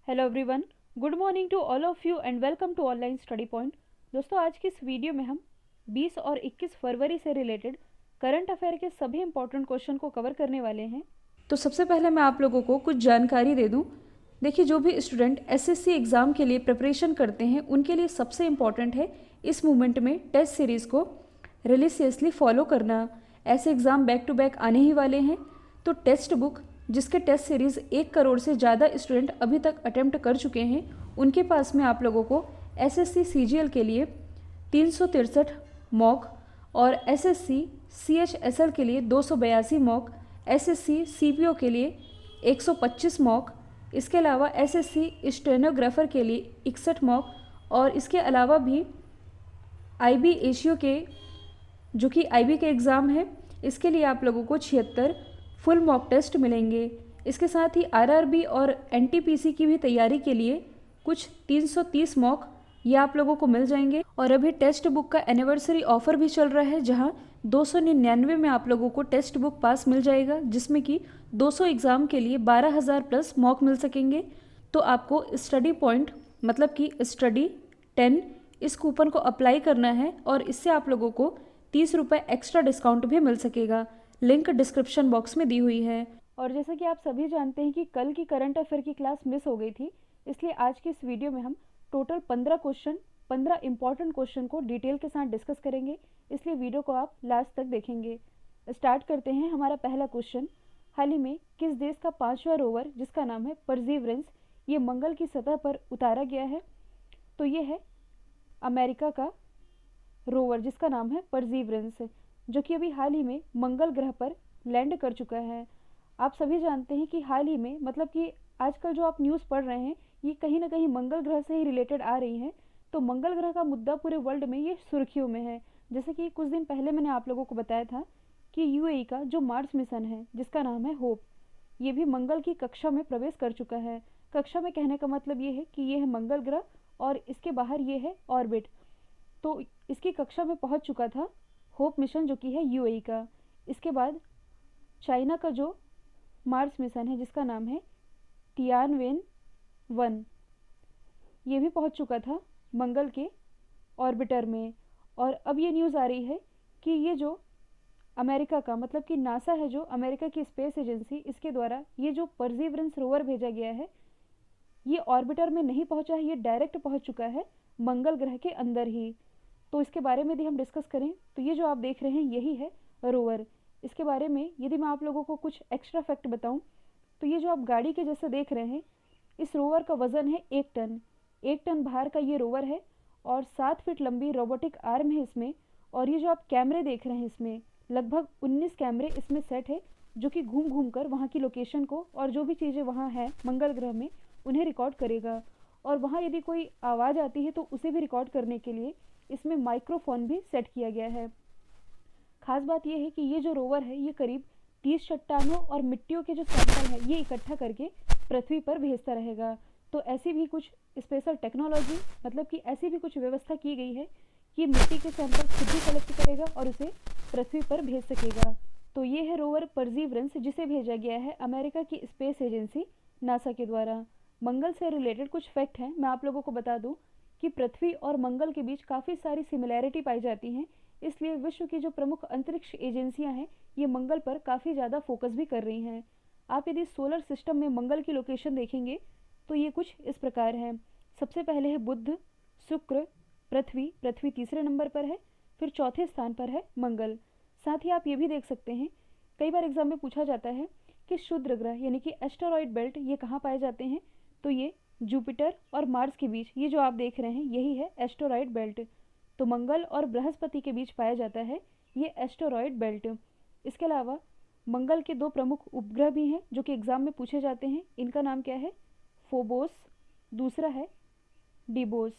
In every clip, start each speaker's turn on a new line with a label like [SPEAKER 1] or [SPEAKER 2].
[SPEAKER 1] Hello everyone, good morning to all of you and welcome to online study point. दोस्तों, आज की इस video में हम 20 और 21 फरवरी से रिलेटेड करंट अफेयर के सभी इंपॉर्टेंट क्वेश्चन को कवर करने वाले हैं। तो सबसे पहले मैं आप लोगों को कुछ जानकारी दे दूं। देखिए, जो भी स्टूडेंट एसएससी एग्ज़ाम के लिए प्रिपरेशन करते हैं उनके लिए सबसे इम्पॉर्टेंट है इस मूवमेंट में टेस्ट सीरीज़ को रिलीजियसली फॉलो करना। ऐसे एग्ज़ाम बैक टू बैक आने ही वाले हैं, तो टेक्स्ट बुक जिसके टेस्ट सीरीज़ 1 करोड़ से ज़्यादा स्टूडेंट अभी तक अटेम्प्ट कर चुके हैं, उनके पास में आप लोगों को एसएससी सीजीएल के लिए 363 मॉक और एसएससी सीएचएसएल के लिए 282 मॉक, एसएससी सीपीओ के लिए 125 मॉक, इसके अलावा एसएससी स्टेनोग्राफर के लिए 61 मॉक और इसके अलावा भी आईबी एशियो के जो कि आईबी के एग्ज़ाम है, इसके लिए आप लोगों को 76 फुल मॉक टेस्ट मिलेंगे। इसके साथ ही आरआरबी और एनटीपीसी की भी तैयारी के लिए कुछ 330 मॉक ये आप लोगों को मिल जाएंगे। और अभी टेक्स्ट बुक का एनिवर्सरी ऑफर भी चल रहा है, जहां 299 में आप लोगों को टेक्स्ट बुक पास मिल जाएगा, जिसमें कि 200 एग्ज़ाम के लिए 12,000 प्लस मॉक मिल सकेंगे। तो आपको स्टडी पॉइंट मतलब कि स्टडी 10 इस कूपन को अप्लाई करना है और इससे आप लोगों को 30 रुपये एक्स्ट्रा डिस्काउंट भी मिल सकेगा। लिंक डिस्क्रिप्शन बॉक्स में दी हुई है। और जैसा कि आप सभी जानते हैं कि कल की करंट अफेयर की क्लास मिस हो गई थी, इसलिए आज की इस वीडियो में हम टोटल 15 इंपॉर्टेंट क्वेश्चन को डिटेल के साथ डिस्कस करेंगे, इसलिए वीडियो को आप लास्ट तक देखेंगे। स्टार्ट करते हैं। हमारा पहला क्वेश्चन, हाल ही में किस देश का 5वां रोवर जिसका नाम है परसीवरेंस ये मंगल की सतह पर उतारा गया है? तो ये है अमेरिका का रोवर जिसका नाम है परसीवरेंस, जो कि अभी हाल ही में मंगल ग्रह पर लैंड कर चुका है। आप सभी जानते हैं कि हाल ही में मतलब कि आजकल जो आप न्यूज़ पढ़ रहे हैं ये कहीं ना कहीं मंगल ग्रह से ही रिलेटेड आ रही हैं। तो मंगल ग्रह का मुद्दा पूरे वर्ल्ड में ये सुर्खियों में है। जैसे कि कुछ दिन पहले मैंने आप लोगों को बताया था कि यूएई का जो मार्स मिशन है जिसका नाम है होप, ये भी मंगल की कक्षा में प्रवेश कर चुका है। कक्षा में कहने का मतलब ये है कि ये है मंगल ग्रह और इसके बाहर ये है ऑर्बिट। तो इसकी कक्षा में पहुंच चुका था होप मिशन जो कि है यूएई का। इसके बाद चाइना का जो मार्स मिशन है जिसका नाम है तियानवेन-1, ये भी पहुंच चुका था मंगल के ऑर्बिटर में। और अब ये न्यूज़ आ रही है कि ये जो अमेरिका का मतलब कि नासा है, जो अमेरिका की स्पेस एजेंसी, इसके द्वारा ये जो परसीवरेंस रोवर भेजा गया है ये ऑर्बिटर में नहीं पहुंचा है, ये डायरेक्ट पहुंच चुका है मंगल ग्रह के अंदर ही। तो इसके बारे में यदि हम डिस्कस करें तो ये जो आप देख रहे हैं यही है रोवर। इसके बारे में यदि मैं आप लोगों को कुछ एक्स्ट्रा फैक्ट बताऊं तो ये जो आप गाड़ी के जैसे देख रहे हैं, इस रोवर का वज़न है 1 टन। 1 टन भार का ये रोवर है और 7 फीट लंबी रोबोटिक आर्म है इसमें। और ये जो आप कैमरे देख रहे हैं इसमें लगभग 19 कैमरे इसमें सेट है, जो कि घूम घूम कर वहाँ की लोकेशन को और जो भी चीज़ें वहाँ हैं मंगल ग्रह में उन्हें रिकॉर्ड करेगा। और वहाँ यदि कोई आवाज़ आती है तो उसे भी रिकॉर्ड करने के लिए इसमें माइक्रोफोन भी सेट किया गया है। खास बात यह है कि ये जो रोवर है ये करीब 30 चट्टानों और मिट्टियों के जो सैंपल है ये इकट्ठा करके पृथ्वी पर भेजता रहेगा। तो ऐसी भी कुछ स्पेशल टेक्नोलॉजी मतलब कि ऐसी भी कुछ व्यवस्था की गई है कि मिट्टी के सैंपल खुद ही कलेक्ट करेगा और उसे पृथ्वी पर भेज सकेगा। तो ये है रोवर परसीवरेंस जिसे भेजा गया है अमेरिका की स्पेस एजेंसी नासा के द्वारा। मंगल से रिलेटेड कुछ फैक्ट हैं, मैं आप लोगों को बता दूं कि पृथ्वी और मंगल के बीच काफ़ी सारी सिमिलैरिटी पाई जाती हैं, इसलिए विश्व की जो प्रमुख अंतरिक्ष एजेंसियां हैं ये मंगल पर काफ़ी ज़्यादा फोकस भी कर रही हैं। आप यदि सोलर सिस्टम में मंगल की लोकेशन देखेंगे तो ये कुछ इस प्रकार है। सबसे पहले है बुध, शुक्र, पृथ्वी। पृथ्वी तीसरे नंबर पर है, फिर चौथे स्थान पर है मंगल। साथ ही आप ये भी देख सकते हैं, कई बार एग्जाम में पूछा जाता है कि क्षुद्र ग्रह यानी कि एस्टेरॉयड बेल्ट ये कहाँ पाए जाते हैं? तो ये जुपिटर और मार्स के बीच ये जो आप देख रहे हैं यही है एस्टेरॉयड बेल्ट। तो मंगल और बृहस्पति के बीच पाया जाता है ये एस्टेरॉयड बेल्ट। इसके अलावा मंगल के 2 प्रमुख उपग्रह भी हैं जो कि एग्जाम में पूछे जाते हैं। इनका नाम क्या है? फोबोस, दूसरा है डिबोस।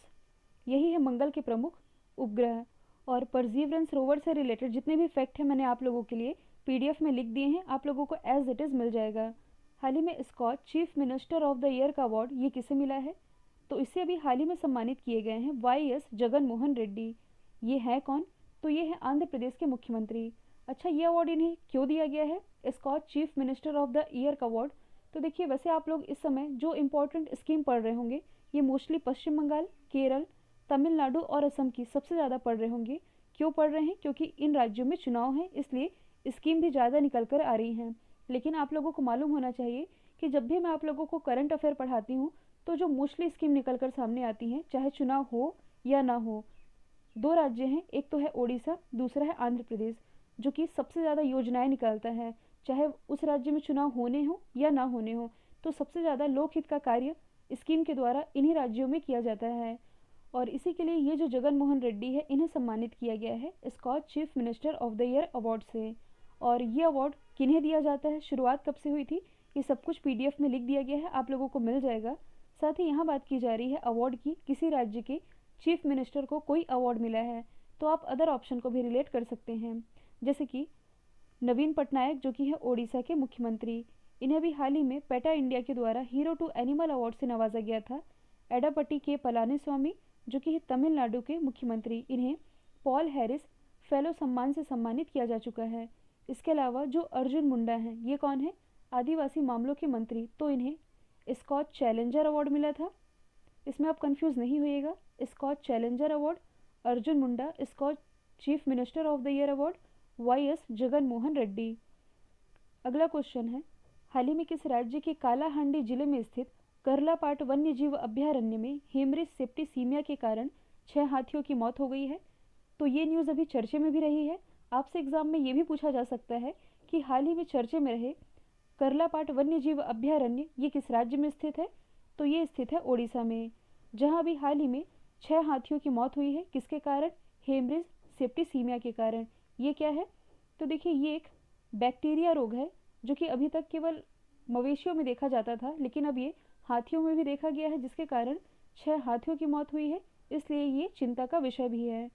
[SPEAKER 1] यही है मंगल के प्रमुख उपग्रह। और परसीवरेंस रोवर से रिलेटेड जितने भी फैक्ट हैं मैंने आप लोगों के लिए पीडीएफ में लिख दिए हैं, आप लोगों को एज इट इज़ मिल जाएगा। हाल ही में Skoch chief minister of the year का अवार्ड ये किसे मिला है? तो इससे अभी हाल ही में सम्मानित किए गए हैं वाई एस जगन मोहन रेड्डी। ये है कौन? तो ये है आंध्र प्रदेश के मुख्यमंत्री। अच्छा, ये अवार्ड इन्हें क्यों दिया गया है? Skoch chief minister of the year का अवार्ड तो देखिए वैसे आप लोग इस समय जो इम्पोर्टेंट स्कीम पढ़ रहे होंगे ये मोस्टली पश्चिम बंगाल, केरल, तमिलनाडु और असम की सबसे ज़्यादा पढ़ रहे होंगे। क्यों पढ़ रहे हैं? क्योंकि इन राज्यों में चुनाव हैं, इसलिए स्कीम भी ज़्यादा निकल कर आ रही हैं। लेकिन आप लोगों को मालूम होना चाहिए कि जब भी मैं आप लोगों को करंट अफेयर पढ़ाती हूँ तो जो मोस्टली स्कीम निकल कर सामने आती हैं, चाहे चुनाव हो या ना हो, दो राज्य हैं, एक तो है ओडिशा, दूसरा है आंध्र प्रदेश, जो कि सबसे ज़्यादा योजनाएं निकालता है, चाहे उस राज्य में चुनाव होने हो या ना होने हो। तो सबसे ज़्यादा लोकहित का कार्य स्कीम के द्वारा इन्हीं राज्यों में किया जाता है। और इसी के लिए ये जो जगन मोहन रेड्डी है इन्हें सम्मानित किया गया है Skoch chief minister of the year award से। और ये अवार्ड किन्हें दिया जाता है, शुरुआत कब से हुई थी, ये सब कुछ पीडीएफ में लिख दिया गया है, आप लोगों को मिल जाएगा। साथ ही यहाँ बात की जा रही है अवार्ड की, किसी राज्य के चीफ मिनिस्टर को कोई अवार्ड मिला है तो आप अदर ऑप्शन को भी रिलेट कर सकते हैं, जैसे कि नवीन पटनायक जो कि है ओडिशा के मुख्यमंत्री, इन्हें भी हाल ही में पेटा इंडिया के द्वारा हीरो टू एनिमल अवार्ड से नवाजा गया था। एडापट्टी के पलानीस्वामी जो कि तमिलनाडु के मुख्यमंत्री, इन्हें पॉल हैरिस फेलो सम्मान से सम्मानित किया जा चुका है। इसके अलावा जो अर्जुन मुंडा हैं, ये कौन है? आदिवासी मामलों के मंत्री, तो इन्हें स्कॉच चैलेंजर अवार्ड मिला था। इसमें आप कंफ्यूज नहीं होइएगा, Skoch challenger award, Arjun Munda Skoch chief minister of the year award, Y S. Jagan Mohan Reddy. अगला क्वेश्चन है, हाल ही में किस राज्य के कालाहांडी जिले में स्थित करलापाट वन्य जीव अभ्यारण्य में हेमरेज सेप्टिसीमिया के कारण 6 हाथियों की मौत हो गई है? तो ये न्यूज़ अभी चर्चे में भी रही है। आपसे एग्जाम में ये भी पूछा जा सकता है कि हाल ही में चर्चे में रहे करलापाट वन्य जीव अभ्यारण्य ये किस राज्य में स्थित है? तो ये स्थित है ओडिशा में, जहाँ अभी हाल ही में 6 हाथियों की मौत हुई है। किसके कारण? हेमरेज सेप्टिसीमिया के कारण। ये क्या है? तो देखिए ये एक बैक्टीरिया रोग है जो कि अभी तक केवल मवेशियों में देखा जाता था, लेकिन अब ये हाथियों में भी देखा गया है, जिसके कारण 6 हाथियों की मौत हुई है, इसलिए ये चिंता का विषय भी है।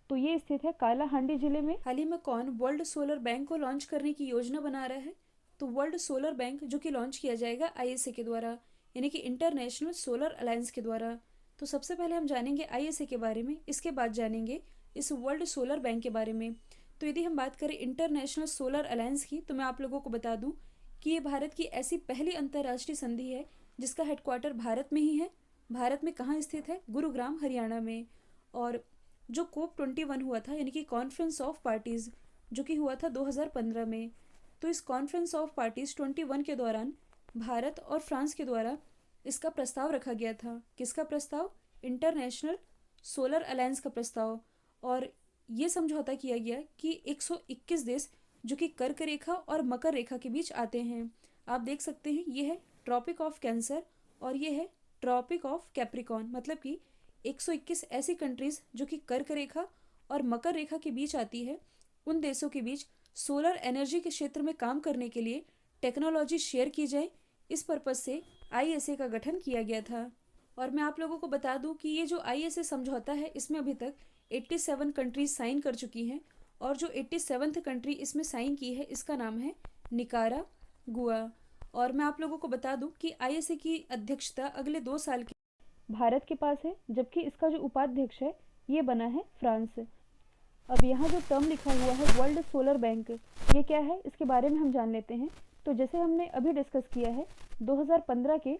[SPEAKER 1] तो ये स्थित है कालाहांडी जिले में। हाल ही में कौन वर्ल्ड सोलर बैंक को लॉन्च करने की योजना बना रहा है? तो वर्ल्ड सोलर बैंक जो कि लॉन्च किया जाएगा आईएसए के द्वारा, यानी कि इंटरनेशनल सोलर अलायंस के द्वारा। तो सबसे पहले हम जानेंगे आईएसए के बारे में, इसके बाद जानेंगे इस वर्ल्ड सोलर बैंक के बारे में। तो यदि हम बात करें इंटरनेशनल सोलर अलायंस की, तो मैं आप लोगों को बता दूं कि ये भारत की ऐसी पहली अंतर्राष्ट्रीय संधि है जिसका हेडक्वार्टर भारत में ही है। भारत में कहाँ स्थित है? गुरुग्राम, हरियाणा में। और जो कोप 21 हुआ था, यानी कि कॉन्फ्रेंस ऑफ पार्टीज, जो कि हुआ था 2015 में, तो इस कॉन्फ्रेंस ऑफ पार्टीज 21 के दौरान भारत और फ्रांस के द्वारा इसका प्रस्ताव रखा गया था। किसका प्रस्ताव? इंटरनेशनल सोलर अलायंस का प्रस्ताव। और ये समझौता किया गया कि 121 देश जो कि कर्क रेखा और मकर रेखा के बीच आते हैं। आप देख सकते हैं ये है ट्रॉपिक ऑफ कैंसर और ये है ट्रॉपिक ऑफ कैप्रिकॉन, मतलब कि 121 ऐसी कंट्रीज जो कि कर्क रेखा और मकर रेखा के बीच आती है, उन देशों के बीच सोलर एनर्जी के क्षेत्र में काम करने के लिए टेक्नोलॉजी शेयर की जाए, इस पर्पज से आईएसए का गठन किया गया था। और मैं आप लोगों को बता दूं कि ये जो आईएसए समझौता है इसमें अभी तक 87 कंट्रीज साइन कर चुकी हैं, और जो 87th कंट्री इसमें साइन की है इसका नाम है निकारागुआ। और मैं आप लोगों को बता दूं कि आईएसए की अध्यक्षता अगले 2 साल के भारत के पास है, जबकि इसका जो उपाध्यक्ष है ये बना है फ्रांस। अब यहाँ जो टर्म लिखा हुआ है वर्ल्ड सोलर बैंक, ये क्या है इसके बारे में हम जान लेते हैं। तो जैसे हमने अभी डिस्कस किया है 2015 के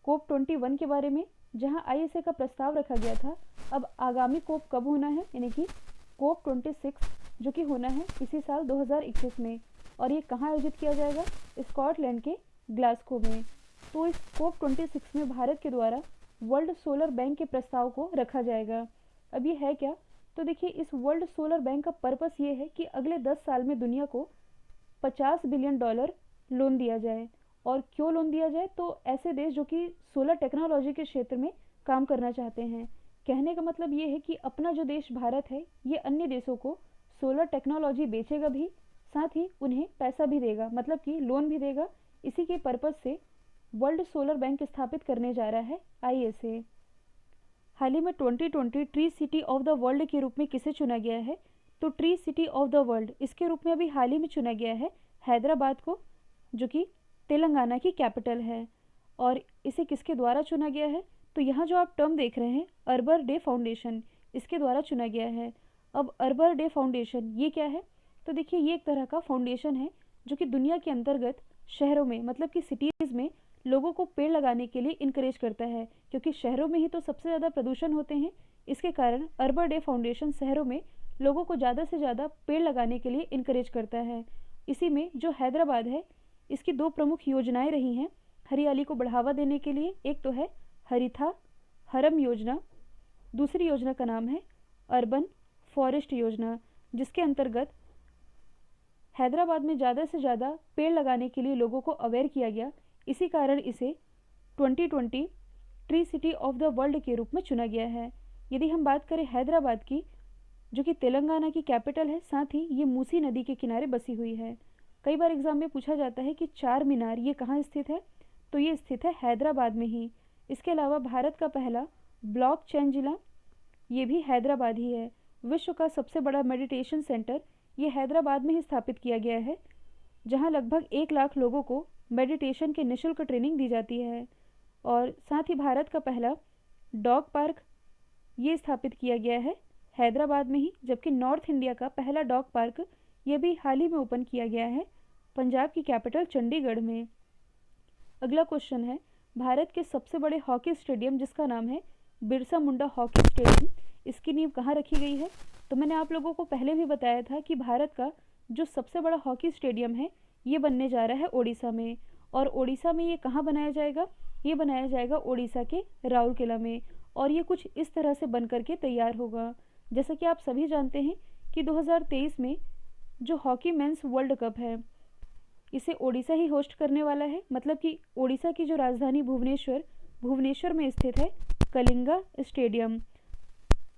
[SPEAKER 1] कोप 21 के बारे में, जहाँ आईएसए का प्रस्ताव रखा गया था। अब आगामी कोप कब होना है, यानी कि कोप 26 जो कि होना है इसी साल 2021 में, और ये कहाँ आयोजित किया जाएगा? स्कॉटलैंड के ग्लासगो में। तो इस कोप 26 में भारत के द्वारा वर्ल्ड सोलर बैंक के प्रस्ताव को रखा जाएगा। अब ये है क्या? तो देखिए इस वर्ल्ड सोलर बैंक का पर्पस ये है कि अगले 10 साल में दुनिया को $50 बिलियन लोन दिया जाए। और क्यों लोन दिया जाए? तो ऐसे देश जो कि सोलर टेक्नोलॉजी के क्षेत्र में काम करना चाहते हैं। कहने का मतलब ये है कि अपना जो देश भारत है ये अन्य देशों को सोलर टेक्नोलॉजी बेचेगा भी, साथ ही उन्हें पैसा भी देगा, मतलब कि लोन भी देगा। इसी के पर्पस से वर्ल्ड सोलर बैंक स्थापित करने जा रहा है आईएसए। हाल ही में 2020 tree city of the world के रूप में किसे चुना गया है? तो tree city of the world इसके रूप में अभी हाल ही में चुना गया है हैदराबाद को, जो कि तेलंगाना की कैपिटल है। और इसे किसके द्वारा चुना गया है? तो यहाँ जो आप टर्म देख रहे हैं अर्बर डे फाउंडेशन, इसके द्वारा चुना गया है। अब अर्बर डे फाउंडेशन ये क्या है? तो देखिए ये एक तरह का फाउंडेशन है जो कि दुनिया के अंतर्गत शहरों में मतलब कि सिटीज़ में लोगों को पेड़ लगाने के लिए इनकरेज करता है, क्योंकि शहरों में ही तो सबसे ज़्यादा प्रदूषण होते हैं। इसके कारण अर्बन डे फाउंडेशन शहरों में लोगों को ज़्यादा से ज़्यादा पेड़ लगाने के लिए इनकरेज करता है। इसी में जो हैदराबाद है, इसकी दो प्रमुख योजनाएं रही हैं हरियाली को बढ़ावा देने के लिए। एक तो है हरिथा हरम योजना, दूसरी योजना का नाम है अर्बन फॉरेस्ट योजना, जिसके अंतर्गत हैदराबाद में ज़्यादा से ज़्यादा पेड़ लगाने के लिए लोगों को अवेयर किया गया। इसी कारण इसे 2020 tree city of the world के रूप में चुना गया है। यदि हम बात करें हैदराबाद की, जो कि तेलंगाना की कैपिटल है, साथ ही ये मूसी नदी के किनारे बसी हुई है। कई बार एग्जाम में पूछा जाता है कि चार मीनार ये कहाँ स्थित है, तो ये स्थित है हैदराबाद में ही। इसके अलावा भारत का पहला ब्लॉक चेन जिला ये भी हैदराबाद ही है। विश्व का सबसे बड़ा मेडिटेशन सेंटर ये हैदराबाद में ही स्थापित किया गया है, जहां लगभग 1 लाख लोगों को मेडिटेशन के निःशुल्क ट्रेनिंग दी जाती है। और साथ ही भारत का पहला डॉग पार्क ये स्थापित किया गया है हैदराबाद में ही, जबकि नॉर्थ इंडिया का पहला डॉग पार्क ये भी हाल ही में ओपन किया गया है पंजाब की कैपिटल चंडीगढ़ में। अगला क्वेश्चन है भारत के सबसे बड़े हॉकी स्टेडियम जिसका नाम है बिरसा मुंडा हॉकी स्टेडियम, इसकी नींव कहाँ रखी गई है। तो मैंने आप लोगों को पहले भी बताया था कि भारत का जो सबसे बड़ा हॉकी स्टेडियम है ये बनने जा रहा है ओडिशा में। और ओडिशा में ये कहाँ बनाया जाएगा, ये बनाया जाएगा ओडिशा के राउरकेला में। और ये कुछ इस तरह से बन करके तैयार होगा। जैसा कि आप सभी जानते हैं कि 2023 में जो हॉकी मेंस वर्ल्ड कप है इसे ओडिशा ही होस्ट करने वाला है। मतलब कि ओडिशा की जो राजधानी भुवनेश्वर में स्थित है कलिंगा स्टेडियम।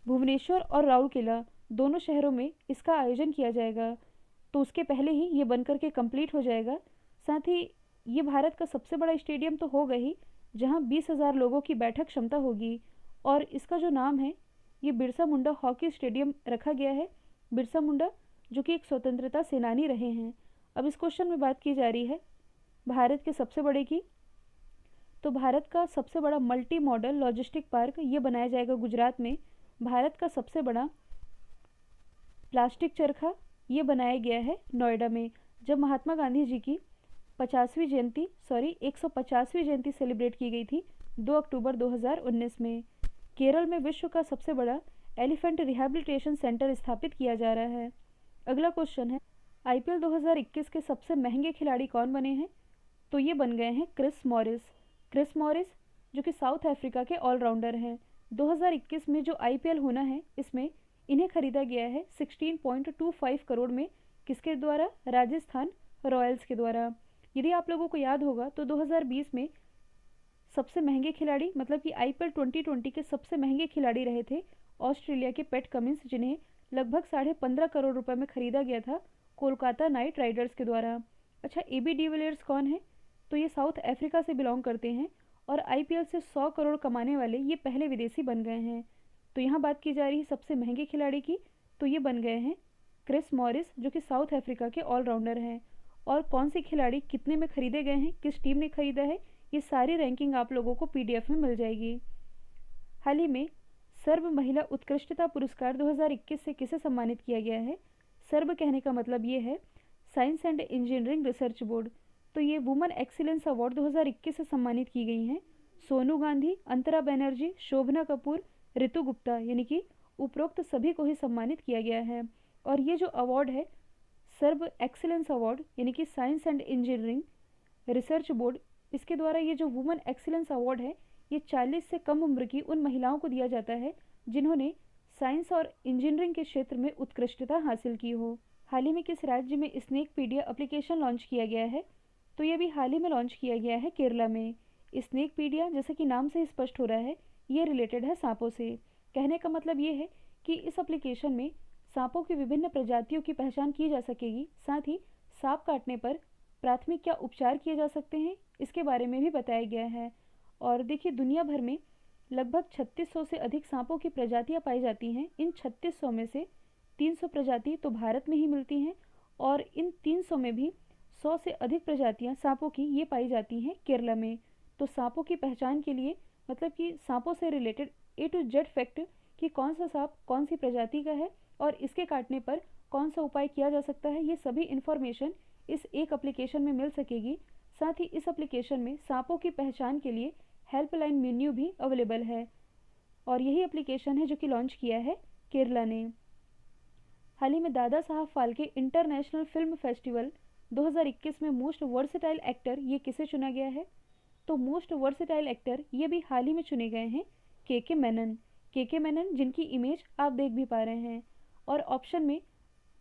[SPEAKER 1] भुवनेश्वर और राउरकेला दोनों शहरों में इसका आयोजन किया जाएगा, तो उसके पहले ही ये बनकर के कंप्लीट हो जाएगा। साथ ही ये भारत का सबसे बड़ा स्टेडियम तो होगा ही, जहां 20,000 लोगों की बैठक क्षमता होगी। और इसका जो नाम है ये बिरसा मुंडा हॉकी स्टेडियम रखा गया है। बिरसा मुंडा जो कि एक स्वतंत्रता सेनानी रहे हैं। अब इस क्वेश्चन में बात की जा रही है भारत के सबसे बड़े की, तो भारत का सबसे बड़ा मल्टी मॉडल लॉजिस्टिक पार्क ये बनाया जाएगा गुजरात में। भारत का सबसे बड़ा प्लास्टिक चरखा ये बनाया गया है नोएडा में, जब महात्मा गांधी जी की 150वीं जयंती सेलिब्रेट की गई थी 2 अक्टूबर 2019 में। केरल में विश्व का सबसे बड़ा एलिफेंट रिहैबिलिटेशन सेंटर स्थापित किया जा रहा है। अगला क्वेश्चन है आईपीएल 2021 के सबसे महंगे खिलाड़ी कौन बने हैं। तो ये बन गए हैं क्रिस मॉरिस जो कि साउथ अफ्रीका के ऑलराउंडर हैं। 2021 में जो आईपीएल होना है इसमें इन्हें खरीदा गया है 16.25 करोड़ में। किसके द्वारा, राजस्थान रॉयल्स के द्वारा। यदि आप लोगों को याद होगा तो 2020 में सबसे महंगे खिलाड़ी मतलब कि आईपीएल 2020 के सबसे महंगे खिलाड़ी रहे थे ऑस्ट्रेलिया के पैट कमिंस, जिन्हें लगभग 15.5 करोड़ रुपए में खरीदा गया था कोलकाता नाइट राइडर्स के द्वारा। अच्छा, एबी डिविलियर्स कौन है, तो ये साउथ अफ्रीका से बिलोंग करते हैं और आईपीएल से 100 करोड़ कमाने वाले ये पहले विदेशी बन गए हैं। तो यहाँ बात की जा रही है सबसे महंगे खिलाड़ी की, तो ये बन गए हैं क्रिस मॉरिस जो कि साउथ अफ्रीका के ऑलराउंडर हैं। और कौन से खिलाड़ी कितने में खरीदे गए हैं, किस टीम ने खरीदा है, ये सारी रैंकिंग आप लोगों को पीडीएफ में मिल जाएगी। हाल ही में सर्व महिला उत्कृष्टता पुरस्कार 2021 से किसे सम्मानित किया गया है। सर्व कहने का मतलब ये है science and engineering research board. तो ये वुमेन एक्सीलेंस अवार्ड 2021 से सम्मानित की गई हैं सोनू गांधी, अंतरा बनर्जी, शोभना कपूर, ऋतु गुप्ता, यानी कि उपरोक्त सभी को ही सम्मानित किया गया है। और ये जो अवार्ड है सर्व एक्सीलेंस अवार्ड यानी कि science and engineering research board, इसके द्वारा ये जो वुमेन एक्सीलेंस अवार्ड है ये 40 से कम उम्र की उन महिलाओं को दिया जाता है जिन्होंने साइंस और इंजीनियरिंग के क्षेत्र में उत्कृष्टता हासिल की हो। हाल ही में किस राज्य में स्नेकपीडिया एप्लीकेशन लॉन्च किया गया है, तो ये भी हाल ही में लॉन्च किया गया है केरला में। स्नेकपीडिया जैसे कि नाम से स्पष्ट हो रहा है ये रिलेटेड है सांपों से। कहने का मतलब ये है कि इस एप्लीकेशन में सांपों की विभिन्न प्रजातियों की पहचान की जा सकेगी, साथ ही सांप काटने पर प्राथमिक क्या उपचार किए जा सकते हैं इसके बारे में भी बताया गया है। और देखिए दुनिया भर में लगभग 3600 से अधिक सांपों की प्रजातियां पाई जाती हैं। इन 3600 में से 300 प्रजाति तो भारत में ही मिलती हैं और इन 300 में भी 100 से अधिक प्रजातियां सांपों की ये पाई जाती हैं केरला में। तो सांपों की पहचान के लिए मतलब कि सांपों से related A to Z fact कि कौन सा सांप कौन सी प्रजाति का है और इसके काटने पर कौन सा उपाय किया जा सकता है, ये सभी इन्फॉर्मेशन इस एक एप्लीकेशन में मिल सकेगी साथ ही इस एप्लीकेशन में सांपों की पहचान के लिए हेल्पलाइन मेन्यू भी अवेलेबल है और यही एप्लीकेशन है जो कि लॉन्च किया है केरला ने। हाल ही में Dada Saheb Phalke international film festival 2021 में मोस्ट वर्सेटाइल एक्टर ये किसे चुना गया है? तो मोस्ट वर्सेटाइल एक्टर ये भी हाल ही में चुने गए हैं के मेनन। के मेनन जिनकी इमेज आप देख भी पा रहे हैं। और ऑप्शन में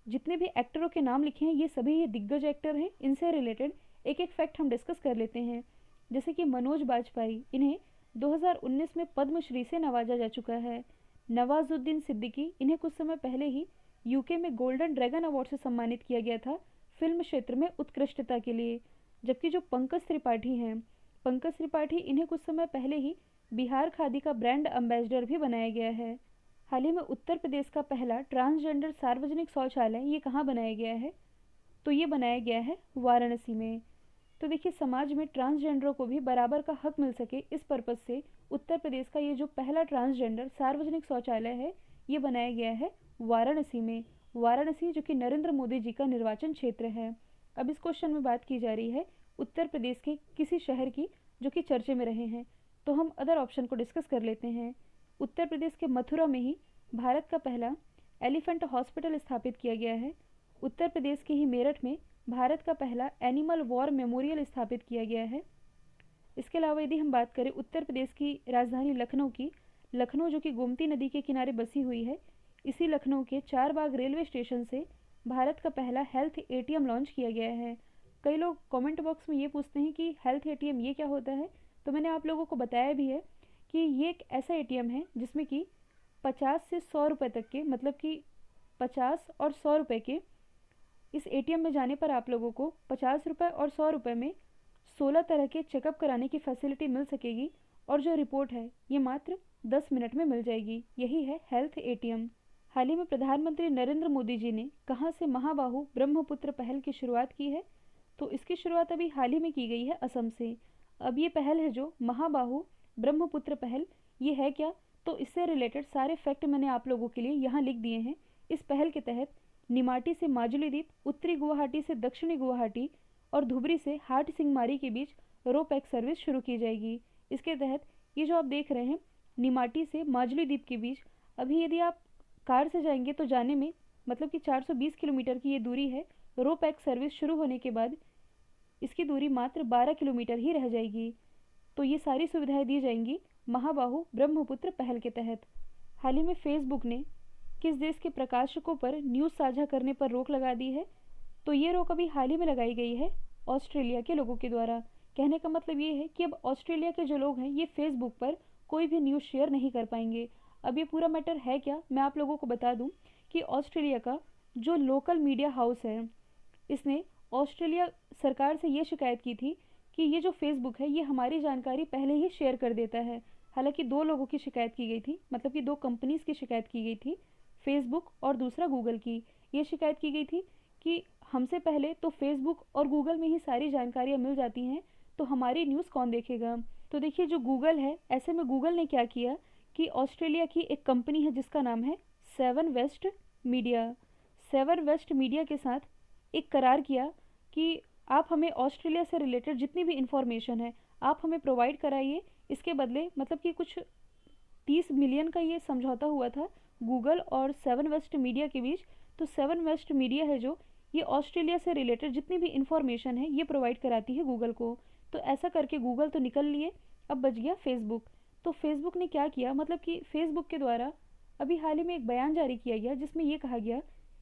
[SPEAKER 1] जितने भी एक्टरों के नाम लिखे हैं ये सभी ये दिग्गज एक्टर हैं। इनसे रिलेटेड एक एक फैक्ट हम डिस्कस कर लेते हैं। जैसे कि मनोज बाजपेयी, इन्हें 2019 में पद्मश्री से नवाजा जा चुका है। नवाजुद्दीन सिद्दीकी, इन्हें कुछ समय पहले ही यूके में गोल्डन ड्रैगन अवार्ड से सम्मानित किया गया था फिल्म क्षेत्र में उत्कृष्टता के लिए। जबकि जो पंकज त्रिपाठी हैं, पंकज त्रिपाठी इन्हें कुछ समय पहले ही बिहार खादी का ब्रांड एम्बेसडर भी बनाया गया है। हाल ही में उत्तर प्रदेश का पहला ट्रांसजेंडर सार्वजनिक शौचालय ये कहाँ बनाया गया है? तो ये बनाया गया है वाराणसी में। तो देखिए, समाज में ट्रांसजेंडरों को भी बराबर का हक मिल सके, इस पर्पज़ से उत्तर प्रदेश का ये जो पहला ट्रांसजेंडर सार्वजनिक शौचालय है ये बनाया गया है वाराणसी में। वाराणसी जो कि नरेंद्र मोदी जी का निर्वाचन क्षेत्र है। अब इस क्वेश्चन में बात की जा रही है उत्तर प्रदेश के किसी शहर की जो कि चर्चे में रहे हैं। तो हम अदर ऑप्शन को डिस्कस कर लेते हैं। उत्तर प्रदेश के मथुरा में ही भारत का पहला एलिफेंट हॉस्पिटल स्थापित किया गया है। उत्तर प्रदेश के ही मेरठ में भारत का पहला एनिमल वॉर मेमोरियल स्थापित किया गया है। इसके अलावा यदि हम बात करें उत्तर प्रदेश की राजधानी लखनऊ की, लखनऊ जो कि गोमती नदी के किनारे बसी हुई है, इसी लखनऊ के चारबाग रेलवे स्टेशन से भारत का पहला हेल्थ एटीएम लॉन्च किया गया है। कई लोग कमेंट बॉक्स में ये पूछते हैं कि हेल्थ एटीएम ये क्या होता है, तो मैंने आप लोगों को बताया भी है कि ये एक ऐसा एटीएम है जिसमें कि 50 से 100 रुपये तक के, मतलब कि 50 और 100 रुपये के इस एटीएम में जाने पर आप लोगों को 50 रुपये और 100 रुपये में 16 तरह के चेकअप कराने की फैसिलिटी मिल सकेगी और जो रिपोर्ट है ये मात्र 10 मिनट में मिल जाएगी। यही है हेल्थ एटीएम। हाल ही में प्रधानमंत्री नरेंद्र मोदी जी ने कहाँ से महाबाहु ब्रह्मपुत्र पहल की शुरुआत की है? तो इसकी शुरुआत अभी हाल ही में की गई है असम से। अब ये पहल है जो महाबाहु ब्रह्मपुत्र पहल, ये है क्या? तो इससे रिलेटेड सारे फैक्ट मैंने आप लोगों के लिए यहाँ लिख दिए हैं। इस पहल के तहत निमाटी से माजुली द्वीप, उत्तरी गुवाहाटी से दक्षिणी गुवाहाटी और धुबरी से हाट सिंगमारी के बीच रो पैक सर्विस शुरू की जाएगी। इसके तहत ये जो आप देख रहे हैं निमाटी से माजुली द्वीप के बीच, अभी यदि आप कार से जाएंगे तो जाने में मतलब कि 420 किलोमीटर की ये दूरी है। रो पैक सर्विस शुरू होने के बाद इसकी दूरी मात्र 12 किलोमीटर ही रह जाएगी। तो ये सारी सुविधाएं दी जाएंगी महाबाहु ब्रह्मपुत्र पहल के तहत। हाल ही में फेसबुक ने किस देश के प्रकाशकों पर न्यूज़ साझा करने पर रोक लगा दी है? तो ये रोक अभी हाल ही में लगाई गई है ऑस्ट्रेलिया के लोगों के द्वारा। कहने का मतलब ये है कि अब ऑस्ट्रेलिया के जो लोग हैं ये फेसबुक पर कोई भी न्यूज़ शेयर नहीं कर पाएंगे। अब ये पूरा मैटर है क्या, मैं आप लोगों को बता दूं कि ऑस्ट्रेलिया का जो लोकल मीडिया हाउस है, इसने ऑस्ट्रेलिया सरकार से ये शिकायत की थी कि ये जो फेसबुक है ये हमारी जानकारी पहले ही शेयर कर देता है। हालांकि दो लोगों की शिकायत की गई थी, मतलब कि दो कंपनीज की शिकायत की गई थी, फेसबुक और दूसरा गूगल की। ये शिकायत की गई थी कि हमसे पहले तो फेसबुक और गूगल में ही सारी जानकारियाँ मिल जाती हैं, तो हमारी न्यूज़ कौन देखेगा। तो देखिए जो गूगल है, ऐसे में गूगल ने क्या किया कि ऑस्ट्रेलिया की एक कंपनी है जिसका नाम है seven west media, seven west media के साथ एक करार किया कि आप हमें ऑस्ट्रेलिया से रिलेटेड जितनी भी इंफॉर्मेशन है आप हमें प्रोवाइड कराइए। इसके बदले मतलब कि कुछ 30 मिलियन का ये समझौता हुआ था गूगल और सेवन वेस्ट मीडिया के बीच। तो सेवन वेस्ट मीडिया है जो ये ऑस्ट्रेलिया से रिलेटेड जितनी भी इंफॉर्मेशन है ये प्रोवाइड कराती है गूगल को। तो ऐसा करके गूगल तो निकल लिए, अब बच गया फेसबुक। तो फेसबुक ने क्या किया, मतलब कि फेसबुक के द्वारा अभी हाल ही में एक बयान जारी किया गया जिसमें ये कहा गया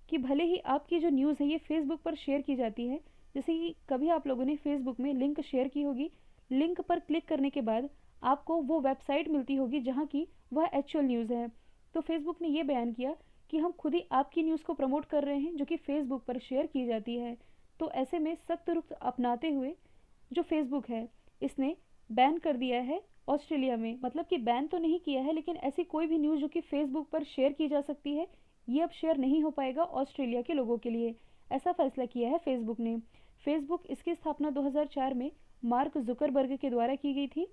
[SPEAKER 1] कि भले ही आपकी जो न्यूज़ है ये फेसबुक पर शेयर की जाती है, जैसे कि कभी आप लोगों ने फेसबुक में लिंक शेयर की होगी, लिंक पर क्लिक करने के बाद आपको वो वेबसाइट मिलती होगी जहाँ की वह एक्चुअल न्यूज़ है। तो फेसबुक ने ये बयान किया कि हम खुद ही आपकी न्यूज़ को प्रमोट कर रहे हैं जो कि फेसबुक पर शेयर की जाती है। तो ऐसे में सख्त रुख अपनाते हुए जो फेसबुक है इसने बैन कर दिया है ऑस्ट्रेलिया में। मतलब कि बैन तो नहीं किया है, लेकिन ऐसी कोई भी न्यूज़ जो कि फेसबुक पर शेयर की जा सकती है ये अब शेयर नहीं हो पाएगा ऑस्ट्रेलिया के लोगों के लिए। ऐसा फैसला किया है फेसबुक ने। फेसबुक इसकी स्थापना 2004 में मार्क जुकरबर्ग के द्वारा की गई थी।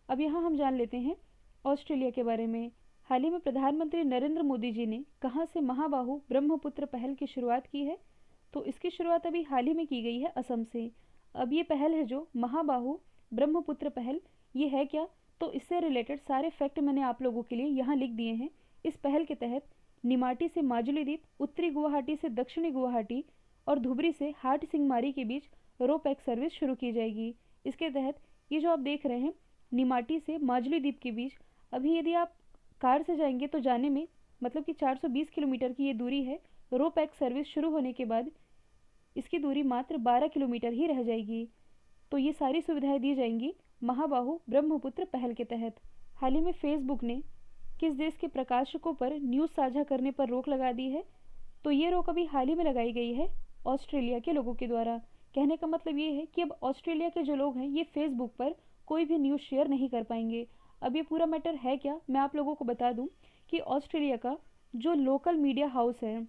[SPEAKER 1] अब यहाँ हम जान लेते हैं ऑस्ट्रेलिया के बारे में। हाल ही में प्रधानमंत्री नरेंद्र मोदी जी ने कहाँ से महाबाहु ब्रह्मपुत्र पहल की शुरुआत की है? तो इसकी शुरुआत अभी हाल ही में की गई है असम से। अब ये पहल है जो महाबाहु ब्रह्मपुत्र पहल, ये है क्या? तो इससे रिलेटेड सारे फैक्ट मैंने आप लोगों के लिए यहाँ लिख दिए हैं। इस पहल के तहत निमाटी से माजुली द्वीप, उत्तरी गुवाहाटी से दक्षिणी गुवाहाटी और धुबरी से हाट सिंगमारी के बीच रो पैक सर्विस शुरू की जाएगी। इसके तहत ये जो आप देख रहे हैं निमाटी से माजुली द्वीप के बीच, अभी यदि आप कार से जाएंगे तो जाने में मतलब कि 420 किलोमीटर की ये दूरी है। रो पैक सर्विस शुरू होने के बाद इसकी दूरी मात्र 12 किलोमीटर ही रह जाएगी। तो ये सारी सुविधाएं दी जाएंगी महाबाहु ब्रह्मपुत्र पहल के तहत। हाल ही में फेसबुक ने किस देश के प्रकाशकों पर न्यूज़ साझा करने पर रोक लगा दी है? तो ये रोक अभी हाल ही में लगाई गई है ऑस्ट्रेलिया के लोगों के द्वारा। कहने का मतलब ये है कि अब ऑस्ट्रेलिया के जो लोग हैं ये फेसबुक पर कोई भी न्यूज़ शेयर नहीं कर पाएंगे। अब ये पूरा मैटर है क्या, मैं आप लोगों को बता दूं कि ऑस्ट्रेलिया का जो लोकल मीडिया हाउस है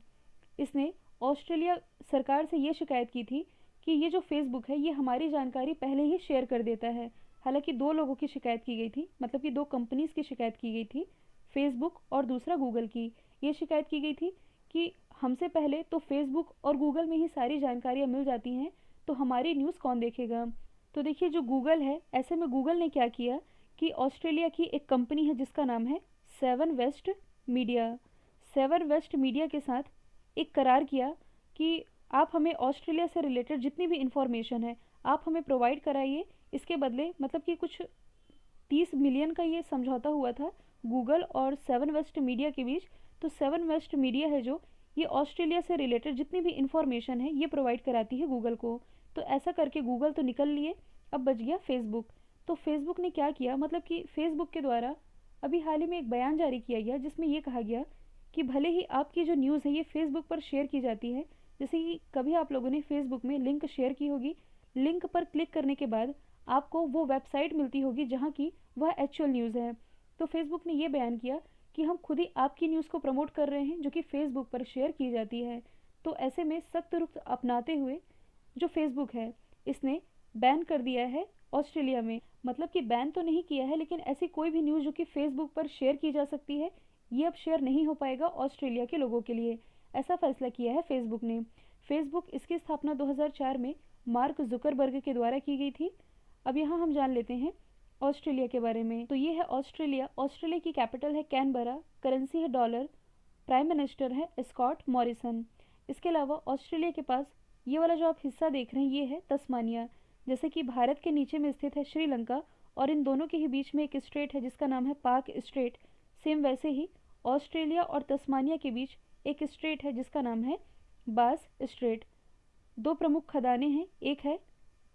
[SPEAKER 1] इसने ऑस्ट्रेलिया सरकार से ये शिकायत की थी कि ये जो फेसबुक है ये हमारी जानकारी पहले ही शेयर कर देता है। हालांकि दो लोगों की शिकायत की गई थी, मतलब कि दो कंपनीज की शिकायत की गई थी, फेसबुक और दूसरा गूगल की। ये शिकायत की गई थी कि हमसे पहले तो फेसबुक और गूगल में ही सारी जानकारियाँ मिल जाती हैं, तो हमारी न्यूज़ कौन देखेगा। तो देखिए जो गूगल है, ऐसे में गूगल ने क्या किया कि ऑस्ट्रेलिया की एक कंपनी है जिसका नाम है seven west media, seven west media के साथ एक करार किया कि आप हमें ऑस्ट्रेलिया से रिलेटेड जितनी भी इंफॉर्मेशन है आप हमें प्रोवाइड कराइए। इसके बदले मतलब कि कुछ 30 मिलियन का ये समझौता हुआ था गूगल और सेवन वेस्ट मीडिया के बीच। तो सेवन वेस्ट मीडिया है जो ये ऑस्ट्रेलिया से रिलेटेड जितनी भी इंफॉर्मेशन है ये प्रोवाइड कराती है गूगल को। तो ऐसा करके गूगल तो निकल लिए, अब बच गया फेसबुक। तो फेसबुक ने क्या किया, मतलब कि फेसबुक के द्वारा अभी हाल ही में एक बयान जारी किया गया जिसमें ये कहा गया कि भले ही आपकी जो न्यूज़ है ये फेसबुक पर शेयर की जाती है, जैसे कि कभी आप लोगों ने फेसबुक में लिंक शेयर की होगी, लिंक पर क्लिक करने के बाद आपको वो वेबसाइट मिलती होगी जहाँ की वह एक्चुअल न्यूज़ है। तो फेसबुक ने ये बयान किया कि हम खुद ही आपकी न्यूज़ को प्रमोट कर रहे हैं जो कि फेसबुक पर शेयर की जाती है। तो ऐसे में सख्त रुख अपनाते हुए जो फेसबुक है इसने बैन कर दिया है ऑस्ट्रेलिया में। मतलब कि बैन तो नहीं किया है, लेकिन ऐसी कोई भी न्यूज़ जो कि फेसबुक पर शेयर की जा सकती है ये अब शेयर नहीं हो पाएगा ऑस्ट्रेलिया के लोगों के लिए। ऐसा फैसला किया है फेसबुक ने। फेसबुक इसकी स्थापना 2004 में मार्क जुकरबर्ग के द्वारा की गई थी। अब यहाँ हम जान लेते हैं ऑस्ट्रेलिया के बारे में। तो ये है ऑस्ट्रेलिया। ऑस्ट्रेलिया की कैपिटल है कैनबरा, करेंसी है डॉलर, प्राइम मिनिस्टर है स्कॉट मॉरिसन। इसके अलावा ऑस्ट्रेलिया के पास ये वाला जो आप हिस्सा देख रहे हैं ये है तस्मानिया। जैसे कि भारत के नीचे में स्थित है श्रीलंका और इन दोनों के ही बीच में एक स्ट्रेट है जिसका नाम है पाक स्ट्रेट, सेम वैसे ही ऑस्ट्रेलिया और तस्मानिया के बीच एक स्ट्रेट है जिसका नाम है बास स्ट्रेट। दो प्रमुख खदानें हैं, एक है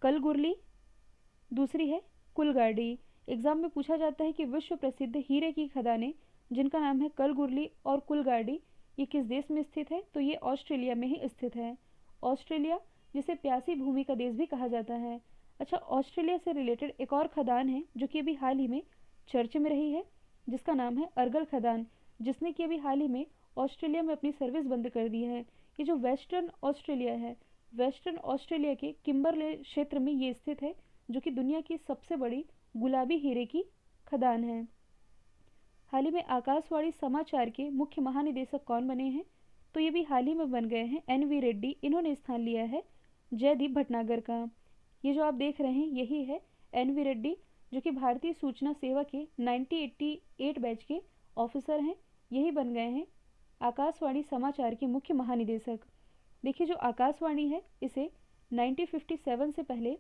[SPEAKER 1] कलगुरली, दूसरी है कुलगाड़ी। एग्जाम में पूछा जाता है कि विश्व प्रसिद्ध हीरे की खदानें जिनका नाम है कलगुरली और कुलगाड़ी ये किस देश में स्थित है? तो ये ऑस्ट्रेलिया में ही स्थित है। ऑस्ट्रेलिया जिसे प्यासी भूमि का देश भी कहा जाता है। अच्छा, ऑस्ट्रेलिया से रिलेटेड एक और खदान है जो कि अभी हाल ही में चर्चा में रही है जिसका नाम है अर्गल खदान, जिसने कि अभी हाल ही में ऑस्ट्रेलिया में अपनी सर्विस बंद कर दी है। ये जो वेस्टर्न ऑस्ट्रेलिया है, वेस्टर्न ऑस्ट्रेलिया के किम्बरले क्षेत्र में ये स्थित है जो कि दुनिया की सबसे बड़ी गुलाबी हीरे की खदान है। हाल ही में आकाशवाणी समाचार के मुख्य महानिदेशक कौन बने हैं? तो ये भी हाल ही में बन गए हैं एन.वी. रेड्डी। इन्होंने स्थान लिया है जयदीप भटनागर का। ये जो आप देख रहे हैं यही है एन.वी. रेड्डी जो कि भारतीय सूचना सेवा के 1988 बैच के ऑफिसर हैं। यही बन गए हैं आकाशवाणी समाचार के मुख्य महानिदेशक। देखिए जो आकाशवाणी है इसे 1957 से पहले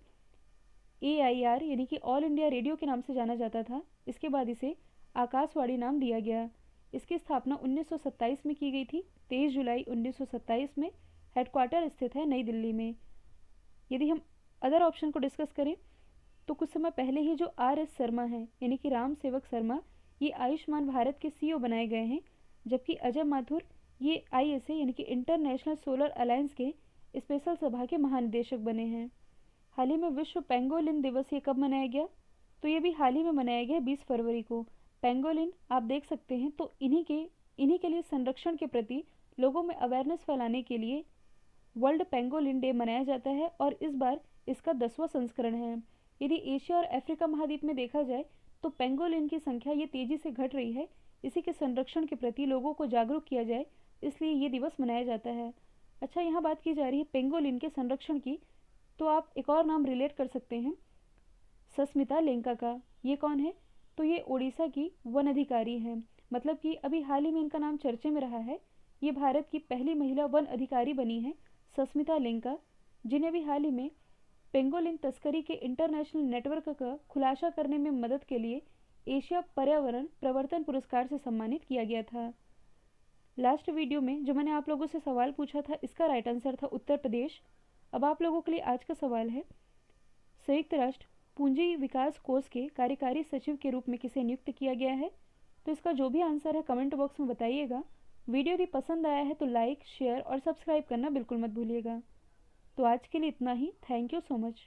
[SPEAKER 1] AIR यानी कि ऑल इंडिया रेडियो के नाम से जाना जाता था। इसके बाद इसे आकाशवाणी नाम दिया गया। इसकी स्थापना 1927 में की गई थी, 23 जुलाई 1927 में। हेडक्वार्टर स्थित है नई दिल्ली में। यदि हम अदर ऑप्शन को डिस्कस करें तो कुछ समय पहले ही जो RS शर्मा हैं यानी कि राम सेवक शर्मा ये आयुष्मान भारत के CEO बनाए गए हैं, जबकि अजय माथुर ये ISA यानी कि इंटरनेशनल सोलर अलायंस के स्पेशल सभा के महानिदेशक बने हैं। हाल ही में विश्व पेंगोलिन दिवस ये कब मनाया गया? तो ये भी हाल ही में मनाया गया 20 फरवरी को। पेंगोलिन आप देख सकते हैं, तो इन्हीं के लिए संरक्षण के प्रति लोगों में अवेयरनेस फैलाने के लिए वर्ल्ड पेंगोलिन डे मनाया जाता है और इस बार इसका 10वां संस्करण है। यदि एशिया और अफ्रीका महाद्वीप में देखा जाए तो पेंगोलिन की संख्या ये तेज़ी से घट रही है। इसी के संरक्षण के प्रति लोगों को जागरूक किया जाए इसलिए ये दिवस मनाया जाता है। अच्छा, यहाँ बात की जा रही है पेंगोलिन के संरक्षण की, तो आप एक और नाम रिलेट कर सकते हैं सस्मिता लेंका का। ये कौन है? तो ये ओडिशा की वन अधिकारी हैं। मतलब कि अभी हाल ही में इनका नाम चर्चे में रहा है। ये भारत की पहली महिला वन अधिकारी बनी है सस्मिता लेंका, जिन्हें भी हाल ही में पेंगोलिन तस्करी के इंटरनेशनल नेटवर्क का खुलासा करने में मदद के लिए एशिया पर्यावरण प्रवर्तन पुरस्कार से सम्मानित किया गया था। लास्ट वीडियो में जो मैंने आप लोगों से सवाल पूछा था, इसका राइट आंसर था उत्तर प्रदेश। अब आप लोगों के लिए आज का सवाल है, संयुक्त राष्ट्र पूंजी विकास कोष के कार्यकारी सचिव के रूप में किसे नियुक्त किया गया है? तो इसका जो भी आंसर है कमेंट बॉक्स में बताइएगा। वीडियो यदि पसंद आया है तो लाइक, शेयर और सब्सक्राइब करना बिल्कुल मत भूलिएगा। तो आज के लिए इतना ही। Thank you so much.